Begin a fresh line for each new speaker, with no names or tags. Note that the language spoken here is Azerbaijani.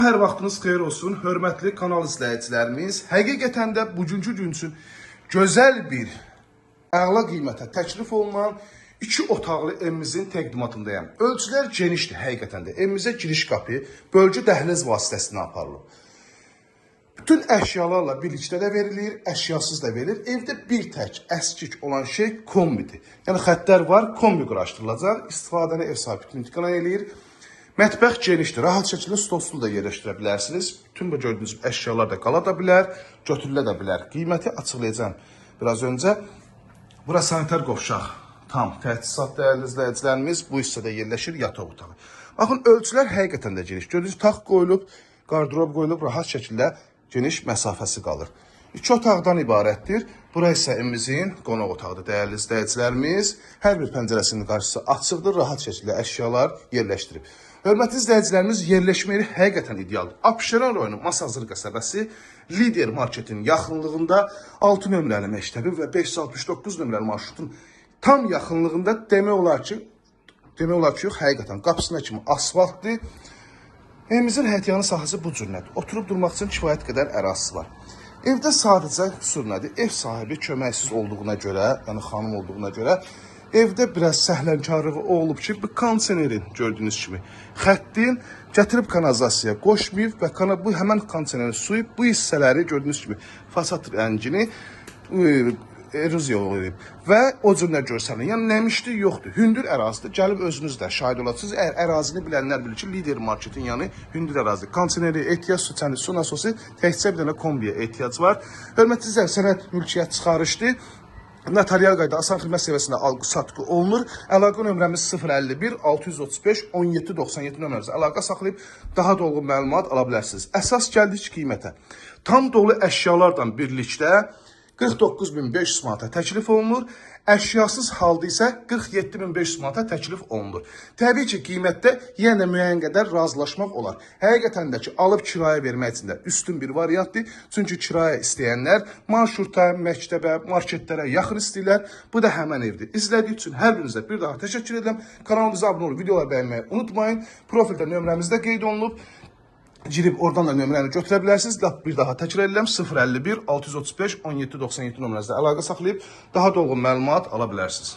Hər vaxtınız xeyir olsun, hörmətli kanal izləyicilərimiz. Həqiqətən də bugünkü gün üçün gözəl bir əla qiymətə təklif olunan 2 otaqlı evimizin təqdimatındayım. Ölçülər genişdir həqiqətən də. Evimizə giriş qapı bölgü dəhliz vasitəsilə aparılıb. Bütün əşyalarla birlikdə də verilir, əşyasız da verilir. Evdə bir tək əskik olan şey kombidir. Yəni xəttlər var, kombi quraşdırılacaq. İstifadəni ev sahibi imtina eləyir. Mətbəx genişdir, rahat şəkildə stol da yerləşdirə bilərsiniz. Bütün bu gördüyünüz əşyalar da qala da bilər, götürülə də bilər. Qiyməti açıqlayacağım biraz öncə. Bura sanitar qovşaq, tam təchizat dəyərli izləyicilərimiz. Bu hissədə yerləşir yataq otağı. Baxın, ölçülər həqiqətən də geniş. Gördüyünüz taxt qoyulub, qardırob qoyulub, rahat şəkildə geniş məsafəsi qalır. 2 otaqdan ibarətdir. Bura isə evimizin qonaq otağıdır dəyərli izləyicilərimiz. Hər bir pəncərəsinin qarşısı açıqdır, rahat şəkildə əşyalar yerləşdirib. Hörmətli izləyicilərimiz, yerləşmə yeri həqiqətən idealdır. Abşeron rayonu Masazır qəsəbəsi Lider marketin yaxınlığında 6 nömrəli məktəbi və 569 nömrəli marşrutun tam yaxınlığında demək olar ki, yox, həqiqətən qapısına kimi asfaltdır. Evimizin həyətyanı sahəsi bu cür nədir? Oturub durmaq üçün kifayət qədər ərazisi var. Evdə sadəcə qüsur nədir? Ev sahibi köməksiz olduğuna görə, yəni xanım olduğuna görə, evdə biraz səhlənkarlığı olub ki, bu kondisionerin gördüyünüz kimi xəttin gətirib kanalizasiyaya qoşmayıb və bu həmən kondisioneri suyub bu hissələri gördüyünüz kimi fasad rəngini eroziya olub və o cürlə görsənir. Yəni nəmişlik yoxdur. Hündür ərazidir. Gəlib özünüz də şahid olasınız. Əgər ərazini bilənlər bilir ki, Lider marketin yanı hündür ərazidir. Kondisioneri ehtiyac, su nasosu, təkcə bir dənə kombiyə ehtiyac var. Hörmətli izləyicilər, sənəd mülkiyyət çıxarışdır. Notarial qayda asan xidmət səviyyəsində alqı-satqı olunur. Əlaqə nömrəmiz 051 635 17 97 nömrəmizə əlaqə saxlayıb daha dolğun məlumat ala bilərsiniz. Əsas gəldik qiymətə. Tam dolu əşyalardan birlikdə 49.500 manata təklif olunur. Əşyasız halda isə 47.500 manata təklif olunur. Təbii ki, qiymətdə yenə müəyyən qədər razılaşmaq olar. Həqiqətən də ki, alıb kirayə vermək üçün də üstün bir variantdır. Çünki kirayə istəyənlər marşruta, məktəbə, marketlərə yaxın istəyirlər. Bu da həmən evdir. İzlədiyi üçün hər birinizə bir daha təşəkkür edirəm. Kanalımıza abunə olub, videoları bəyənməyi unutmayın. Profildə nömrəmizdə qeyd olunub. Girib oradan da nömrəni götürə bilərsiniz. Bir daha təkrar edirəm, 051 635 17 97 nömrənizdə əlaqə saxlayıb daha dolğun məlumat ala bilərsiniz.